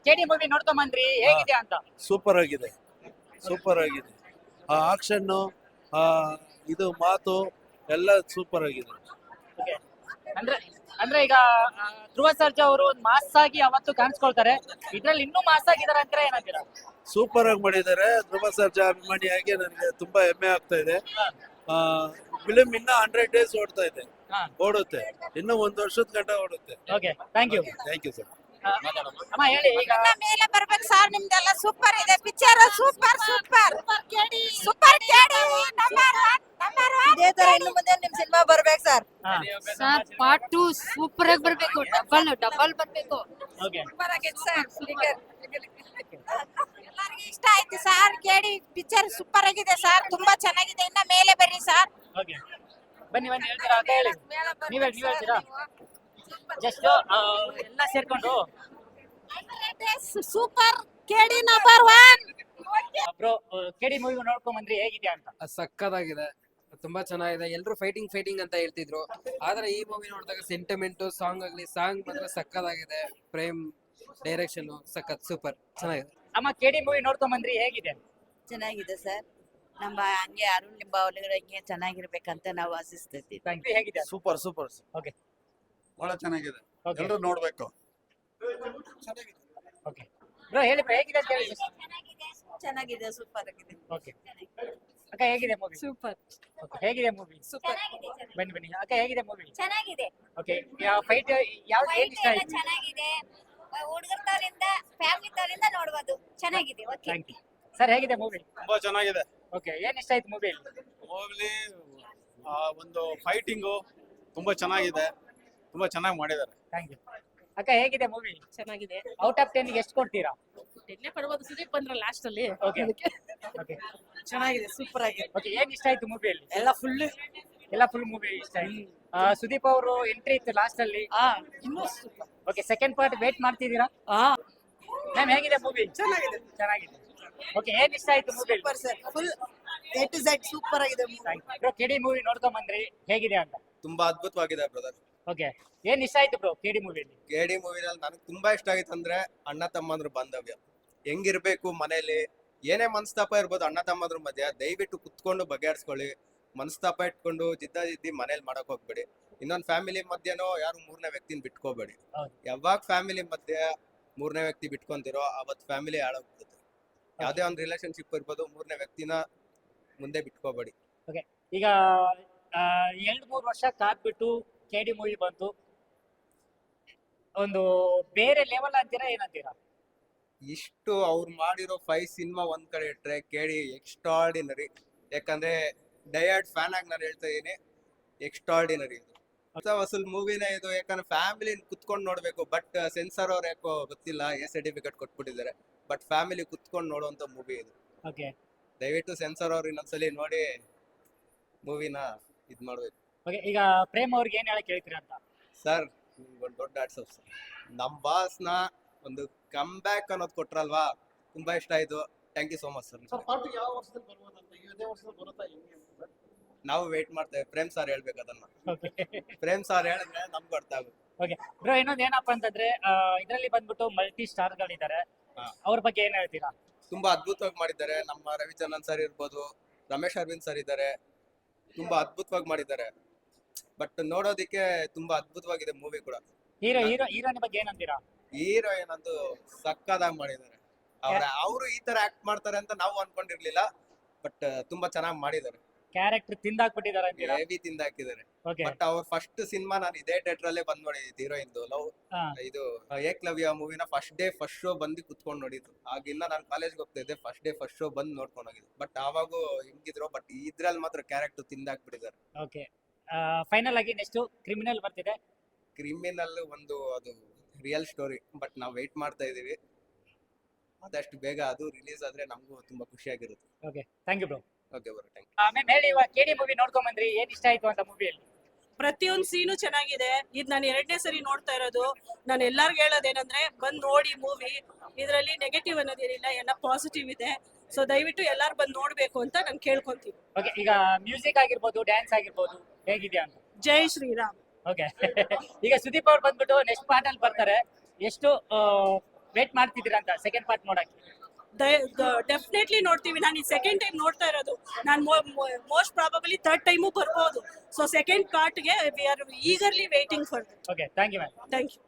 ಕೆಡಿ movie ನೋಡ್ಕೊಂಡ್ ಬಂದ್ರಿ, ಹೇಗಿದೆ ಅಂತ? ಸೂಪರ್ ಆಗಿದೆ, ಸೂಪರ್ ಆಗಿದೆ. ಆ ಆಕ್ಷನ್, ಆ ಇದು ಮಾತು ಎಲ್ಲ ಸೂಪರ್ ಆಗಿದೆ. Okay. ಅಂದ್ರೆ ಅಂದ್ರೆ ಈಗ ಧ್ರುವ ಸರ್ಜಾ ಅವರು ಮಾಸ್ ಆಗಿ ಅವತ್ತು ಕಾಣಿಸ್ಕೊಳ್ತಾರೆ, ಇದ್ರಲ್ಲಿ ಇನ್ನೂ ಮಾಸ್ ಆಗಿದಾರೆ ಅಂದ್ರೆ ಏನಂತೀರಾ? ಸೂಪರ್ ಆಗಿ ಮಾಡಿದ್ದಾರೆ. ಧ್ರುವ ಸರ್ಜಾ ಅಭಿಮಾನಿಯಾಗಿ ನನಗೆ ತುಂಬಾ ಹೆಮ್ಮೆ ಆಗ್ತಾ ಇದೆ. ಫಿಲಿಂ ಇನ್ನ 100 days ಓಡ್ತಾ ಇದೆ, ಓಡುತ್ತೆ, ಇನ್ನು 1 ವರ್ಷದ ಗಂಟ ಓಡುತ್ತೆ. Okay, thank you. Thank you sir. ಅಮ್ಮ ಹೇಳಿ, ಈಗ ಮೇಲೆ ಬರ್ಬೇಕು ಸರ್, ನಿಮ್ದೆಲ್ಲ ಸೂಪರ್ ಇದೆ ಪಿಕ್ಚರ್, ಸೂಪರ್ ಸೂಪರ್ ಸೂಪರ್ ಕೇಳಿ ನಂಬರ್ 1 ಇದೇ ತರ ಇನ್ನು ಮುಂದೆ ನಿಮ್ ಸಿನಿಮಾ ಬರ್ಬೇಕು ಸರ್. ಸರ್ ಪಾರ್ಟ್ 2 ಸೂಪರ್ ಆಗಿ ಬರ್ಬೇಕು, ಡಬಲ್ ಬರ್ಬೇಕು. ಓಕೆ, ಸೂಪರ್ ಆಗಿದೆ ಸರ್. ಎಲ್ಲರಿಗೂ ಇಷ್ಟ ಆಯ್ತು ಸರ್. ಕೇಳಿ ಪಿಕ್ಚರ್ ಸೂಪರ್ ಆಗಿದೆ ಸರ್, ತುಂಬಾ ಚೆನ್ನಾಗಿದೆ. ಇನ್ನ ಮೇಲೆ ಬರ್ರಿ ಸರ್. ಓಕೆ, ಬನ್ನಿ ಬನ್ನಿ, ಹೇಳ್ತೀರಾ ಅಂತ ಹೇಳಿ. ನೀವ್ ಹೇಳ್ತೀರಾ? ಜಸ್ಟ್ ಎಲ್ಲ ಸೇರ್ಕೊಂಡು ಸೂಪರ್ ಕೇಳಿ ನಂಬರ್ 1. ಬ್ರೋ, ಕೆಡಿ ಮೂವಿ ನೋಡ್ಕೊಂಡ್ ಬಂದ್ರಿ, ಹೇಗಿದೆ ಅಂತ? ಸಕ್ಕತ್ತಾಗಿದೆ, ತುಂಬಾ ಚೆನ್ನಾಗಿದೆ. ಎಲ್ರು ಫೈಟಿಂಗ್ ಅಂತ ಹೇಳ್ತಿದ್ರು, ಆದ್ರೆ ಈ ಮೂವಿ ನೋಡಿದಾಗ ಸೆಂಟಿಮೆಂಟ್ ಸಾಂಗ್ ಆಗ್ಲಿ, ಸಾಂಗ್ ಮಾತ್ರ ಸಕ್ಕತ್ತಾಗಿದೆ. ಪ್ರೇಮ್ ಡೈರೆಕ್ಷನ್ ಸಖತ್ ಸೂಪರ್ ಚೆನ್ನಾಗಿದೆ. ಅಮ್ಮ, ಕೆಡಿ ಮೂವಿ ನೋಡ್ಕೊಂಡ್ ಬಂದ್ರಿ, ಹೇಗಿದೆ? ಚೆನ್ನಾಗಿದೆ ಸರ್. ನಮ್ಮ ಹಂಗೆ ಅರುಣ್ ಲಿಂಬಾವಳಿ ಹಿಂಗೆ ಚೆನ್ನಾಗಿರ್ಬೇಕಂತ ನಾವು ಆಶಿಸ್ತೀವಿ. Thank you. ಹೇಗಿದೆ? Super super. ಓಕೆ, ಬಹಳ ಚೆನ್ನಾಗಿದೆ, ಓಕೆ, ಎಲ್ಲರೂ ನೋಡ್ಬೇಕು. ಓಕೆ ಬ್ರೋ, ಹೇಳಿ bro, ಹೇಗಿದೆ ಅಂತ ಹೇಳಿ. ಚೆನ್ನಾಗಿದೆ, ಸೂಪರ್ ಆಗಿದೆ. ಓಕೆ ಅಕ್ಕ, ಹೇಗಿದೆ ಮೂವಿ? ಸೂಪರ್ ಹೇಗಿದೆ ಮೂವಿ? ಸೂಪರ್ ಬನ್ನಿ ಬನ್ನಿ ಅಕ್ಕ, ಹೇಗಿದೆ ಮೂವಿ? ಚೆನ್ನಾಗಿದೆ. ಓಕೆ, ಫೈಟ್ ಯಾವ್ದು ಏನ್ ಇಷ್ಟ ಆಯ್ತು? ಚೆನ್ನಾಗಿದೆ. ಹುಡುಗರ ತವರಿಂದ ಫ್ಯಾಮಿಲಿ ತವರಿಂದ ನೋಡ್ಬೋದು, ಚೆನ್ನಾಗಿದೆ. Okay, thank you sir. ಹೇಗಿದೆ ಮೂವಿ? ತುಂಬಾ ಚೆನ್ನಾಗಿದೆ. ಓಕೆ, ಏನ್ ಇಷ್ಟ ಆಯ್ತು ಮೂವಿ? ಮೂವಿಲಿ ಒಂದು ಫೈಟಿಂಗು ತುಂಬಾ ಚೆನ್ನಾಗಿದೆ, ತುಂಬಾ ಚೆನ್ನಾಗಿ ಮಾಡಿದ್ದಾರೆ. ಥ್ಯಾಂಕ್ ಯು ಅಕ್ಕ. ಹೇಗಿದೆ ಮೂವಿ? ಚೆನ್ನಾಗಿದೆ. ಔಟ್ ಆಫ್ 10 ಎಷ್ಟು ಕೊಡ್ತೀರಾ? ಎಣ್ಣೆ ಕೊಡ್ಬೋದು, ಸುದೀಪ್ ಬಂದ್ರ ಲಾಸ್ಟ್ ಅಲ್ಲಿ. ಓಕೆ ಓಕೆ ಚೆನ್ನಾಗಿದೆ, ಸೂಪರ್ ಆಗಿದೆ. ಓಕೆ, ಏನ್ ಇಷ್ಟ ಆಯ್ತು ಮೂವಿಯಲ್ಲಿ? ಎಲ್ಲ ಫುಲ್ ಮೂವಿ ಇಷ್ಟ ಆಯ್ತು. ಸುದೀಪ್ ಅವರು ಎಂಟ್ರಿ ಇತ್ತು ಲಾಸ್ಟ್ ಅಲ್ಲಿ. ಇನ್ನೂ super. Okay, second part wait ಮಾಡ್ತಿದ್ದೀರಾ? ಮ್ಯಾಮ್, ಹೇಗಿದೆ ಮೂವಿ? ಚೆನ್ನಾಗಿದೆ. ಓಕೆ, ಏನ್ ಇಷ್ಟ ಆಯ್ತು movie? Full A to Z super ಆಗಿದೆ. ಬ್ರೋ, ಕೆಡಿ ಮೂವಿ ನೋಡ್ಕೊಂಡ್ ಬಂದ್ರಿ, ಹೇಗಿದೆ ಅಂತ? ತುಂಬಾ ಅದ್ಭುತವಾಗಿದೆ ಬ್ರದರ್. ಓಕೆ, ಏನ್ ಇಷ್ಟ ಆಯ್ತು ಬ್ರೋ ಕೆಡಿ ಮೂವಿಯಲ್ಲಿ? ಕೆಡಿ ಮೂವಿನಲ್ಲಿ ನನಗೆ ತುಂಬಾ ಇಷ್ಟ ಆಗಿತ್ತು ಅಂದ್ರೆ ಅಣ್ಣ ತಮ್ಮಂದ್ರ ಬಾಂಧವ್ಯ ಹೆಂಗಿರ್ಬೇಕು. ಮನೇಲಿ ಏನೇ ಮನಸ್ತಾಪ ಇರ್ಬೋದು, ಅಣ್ಣ ತಮ್ಮಂದ್ರ ಮಧ್ಯ ದಯವಿಟ್ಟು ಕುತ್ಕೊಂಡು ಬಗೆಹರಿಸ್ಕೊಳ್ಳಿ. ಮನಸ್ತಾಪ ಇಟ್ಕೊಂಡು ಜಿದ್ದಿ ಮನೇಲಿ ಮಾಡಕ್ ಹೋಗ್ಬೇಡಿ. ಇನ್ನೊಂದ್ ಫ್ಯಾಮಿಲಿ ಮಧ್ಯನೋ ಯಾರು 3ನೇ ವ್ಯಕ್ತಿನ ಬಿಟ್ಕೋಬೇಡಿ. ಹೌದು. ಯಾವಾಗ ಫ್ಯಾಮಿಲಿ ಮಧ್ಯೆ 3ನೇ ವ್ಯಕ್ತಿ ಬಿಟ್ಕೊಂತಿರೋ ಅವತ್ ಫ್ಯಾಮಿಲಿ ಹಾಳಾಗ್ಬಿಡುತ್ತೆ. ಯಾವ್ದೇ ಒಂದು ರಿಲೇಶನ್ಶಿಪ್ ಇರ್ಬೋದು, 3ನೇ ವ್ಯಕ್ತಿನ ಮುಂದೆ ಬಿಟ್ಕೋಬೇಡಿ. ಓಕೆ, ಈಗ 2-3 ವರ್ಷ ಕಾದ್ಬಿಟ್ಟು ಕೆಡಿ ಮೂವಿ ಬಂತು, ಒಂದು ಬೇರೆ ಲೆವೆಲ್ ಅಂತೀರಾ, ಏನಂತೀರಾ? ಇಷ್ಟು ಅವ್ರು ಮಾಡಿರೋ 5 ಸಿನಿಮಾ ಒಂದ್ ಕಡೆ ಇಟ್ರೆ ಕೆಡಿ ಎಕ್ಸ್ಟ್ರಾರ್ಡಿನರಿ. ಯಾಕಂದ್ರೆ ಡಯರ್ಡ್ ಫ್ಯಾನ್ ಆಗಿ ನಾನು ಹೇಳ್ತಾ ಇದೀನಿ, ಎಕ್ಸ್ಟ್ರಾರ್ಡಿನರಿ ಇದು. ಹೊಸ ವಸೂಲ್ ಮೂವಿನೇ ಇದು. ಯಾಕಂದ್ರೆ ಫ್ಯಾಮಿಲಿ ಕುತ್ಕೊಂಡು ನೋಡ್ಬೇಕು, ಬಟ್ ಸೆನ್ಸರ್ ಅವ್ರು ಯಾಕೋ ಗೊತ್ತಿಲ್ಲ ಎ ಸರ್ಟಿಫಿಕೇಟ್ ಕೊಟ್ಬಿಟ್ಟಿದ್ದಾರೆ. ಬಟ್ ಫ್ಯಾಮಿಲಿ ಕುತ್ಕೊಂಡು ನೋಡುವಂತ ಮೂವಿ ಇದು. ಓಕೆ, ದಯವಿಟ್ಟು ಸೆನ್ಸರ್ ಅವ್ರು ಇನ್ನೊಂದ್ಸಲಿ ನೋಡಿ ಮೂವಿನ ಇದ್ ಮಾಡ್ಬೇಕು. ಓಕೆ, ಈಗ ಪ್ರೇಮ್ ಅವ್ರಿಗೆ ಏನ್ ಹೇಳಕ್ ಹೇಳ್ತೀರಾ ಅಂತ? ಸರ್, ಒಂದು ದೊಡ್ಡ ಆಟ್ಸಪ್ ಸರ್. ನಮ್ ಬಾಸ್ ನ ಒಂದು ಕಮ್ ಬ್ಯಾಕ್ ಅನ್ನೋದು ಕೊಟ್ರಲ್ವಾ, ತುಂಬಾ ಇಷ್ಟ ಆಯ್ತು. Thank you so much sir. ನಾವು ವೇಟ್ ಮಾಡ್ತೇವೆ, ಪ್ರೇಮ್ ಸರ್ ಹೇಳ್ಬೇಕು ಅದನ್ನ. ಓಕೆ ಪ್ರೇಮ್ ಸರ್ ಹೇಳಿದ್ರೆ ನಮ್ಗೆ ಅರ್ಥ ಆಗುತ್ತೆ. ಓಕೆ ಬ್ರೋ, ಇನ್ನೊಂದು ಏನಪ್ಪಾ ಅಂತಂದ್ರೆ ಇದರಲ್ಲಿ ಬಂದ್ಬಿಟ್ಟು ಮಲ್ಟಿ ಸ್ಟಾರ್ ಗಳಿದ್ದಾರೆ, ಅವ್ರ ಬಗ್ಗೆ ಏನ್ ಹೇಳ್ತೀರಾ? ತುಂಬಾ ಅದ್ಭುತವಾಗಿ ಮಾಡಿದ್ದಾರೆ. ನಮ್ಮ ರವಿಚಂದ್ರನ್ ಸರ್ ಇರ್ಬೋದು, ರಮೇಶ್ ಅರವಿಂದ್ ಸರ್ ಇದ್ದಾರೆ, ತುಂಬಾ ಅದ್ಭುತವಾಗಿ ಮಾಡಿದ್ದಾರೆ. ಬಟ್ ನೋಡೋದಿಕ್ಕೆ ತುಂಬಾ ಅದ್ಭುತವಾಗಿದೆ ಮೂವಿ ಕೂಡ. ಹೀರೋಯಿನ್ ಬಗ್ಗೆ ಏನಂತೀರಾ? ಹೀರೋಯಿನ್ ಅಂತೂ ಸಕ್ಕದಾಗಿ ಮಾಡಿದ್ದಾರೆ. ಅವರು ಈ ತರ ಆಕ್ಟ್ ಮಾಡ್ತಾರೆ ಅಂತ ನಾವು ಅನ್ಕೊಂಡಿರ್ಲಿಲ್ಲ, ಬಟ್ ತುಂಬಾ ಚೆನ್ನಾಗಿ ಮಾಡಿದ್ದಾರೆ. ಕ್ಯಾರೆಕ್ಟರ್ ತಿಂದಾಕ್ಬಿಟ್ಟಿದ್ದಾರೆ ಅಂತೀರಾ? ಹೆವಿ ತಿಂದ ಹಾಕಿದ್ದಾರೆ. ಓಕೆ, ಬಟ್ ಅವ್ರ ಫಸ್ಟ್ ಸಿನಿಮಾ ನಾನು ಇದೇ ಥಿಯೇಟರ್ ಅಲ್ಲೇ ಬಂದ್ ನೋಡಿದ್ದು, ಹೀರೋಯಿನ್ ಲವ್ ಇದು ಏಕ್ಲವ್ಯ ಮೂವಿನ ಫಸ್ಟ್ ಶೋ ಬಂದು ಕುತ್ಕೊಂಡು ನೋಡಿದ್ದು. ಆಗಿನ್ನ ನಾನು ಕಾಲೇಜ್ಗೆ ಹೋಗ್ತಾ ಇದ್ದೆ, ಫಸ್ಟ್ ಶೋ ಬಂದು ನೋಡ್ಕೊಂಡು ಹೋಗಿದ್ದು. ಬಟ್ ಆವಾಗೂ ಹಿಂಗಿದ್ರು, ಬಟ್ ಇದ್ರಲ್ಲಿ ಮಾತ್ರ ಕ್ಯಾರೆಕ್ಟರ್ ತಿಂದಾಕ್ಬಿಟ್ಟಿದ್ದಾರೆ. ಓಕೆ, ಫೈನಲ್ ಆಗಿ ನೆಕ್ಸ್ಟ್ ಕ್ರಿಮಿನಲ್ ಬರ್ತಿದೆ. ಕ್ರಿಮಿನಲ್ ಒಂದು ಅದು ರಿಯಲ್ ಸ್ಟೋರಿ, ಬಟ್ ನಾವು ವೆಯ್ಟ್ ಮಾಡ್ತಾ ಇದೀವಿ. ಆದಷ್ಟು ಬೇಗ ಅದು ರಿಲೀಸ್ ಆದ್ರೆ ನಮಗೂ ತುಂಬಾ ಖುಷಿಯಾಗಿರುತ್ತೆ. Okay, thank you bro. Okay bro, thank you. Ma'am, ಹೇಳಿ, ಇವಾಗ ಕೆಡಿ ಮೂವಿ ನೋಡ್ಕೊಂಡ್ ಬಂದ್ರಿ, ಏನ್ ಇಷ್ಟ ಆಯ್ತು ಅಂತ ಮೂವಿಯಲ್ಲಿ? ಪ್ರತಿಯೊಂದು ಸೀನು ಚೆನ್ನಾಗಿದೆ. ಇದು ನಾನು 2ನೇ ಸರಿ ನೋಡ್ತಾ ಇರೋದು. ನಾನು ಎಲ್ಲಾರ್ಗು ಹೇಳೋದೇನಂದ್ರೆ ಬಂದ್ ನೋಡಿ ಮೂವಿ. ಇದರಲ್ಲಿ ನೆಗೆಟಿವ್ ಅನ್ನೋದೇನಿಲ್ಲ, ಎಲ್ಲ ಪಾಸಿಟಿವ್ ಇದೆ. ಸೊ ದಯವಿಟ್ಟು ಎಲ್ಲಾರು ಬಂದ್ ನೋಡ್ಬೇಕು ಅಂತ ನಾನು ಕೇಳ್ಕೊಂತೀನಿ. ಓಕೆ, ಈಗ ಮ್ಯೂಸಿಕ್ ಆಗಿರ್ಬೋದು, ಡ್ಯಾನ್ಸ್ ಆಗಿರ್ಬೋದು, ಹೇಗಿದೆಯಾ ಅಂತ? ಜೈ ಶ್ರೀರಾಮ್. ಓಕೆ ಈಗ ಸುದೀಪ್ ಅವ್ರು ಬಂದ್ಬಿಟ್ಟು ನೆಕ್ಸ್ಟ್ ಪಾರ್ಟ್ ಅಲ್ಲಿ ಬರ್ತಾರೆ. ಎಷ್ಟು ವೇಟ್ ಮಾಡ್ತಿದ್ದೀರಾ ಅಂತ ಸೆಕೆಂಡ್ ಪಾರ್ಟ್ ನೋಡಕ್ಕೆ? ಡೆಫಿನೆಟ್ಲಿ ನೋಡ್ತೀವಿ. ನಾನು ಈ ಸೆಕೆಂಡ್ ಟೈಮ್ ನೋಡ್ತಾ ಇರೋದು. ನಾನು ಮೋಸ್ಟ್ ಪ್ರಾಬಬಲಿ ಥರ್ಡ್ ಟೈಮು ಬರ್ಬೋದು. ಸೊ ಸೆಕೆಂಡ್ ಪಾರ್ಟ್ಗೆ we are eagerly waiting for. Okay, thank you ma'am. Thank you.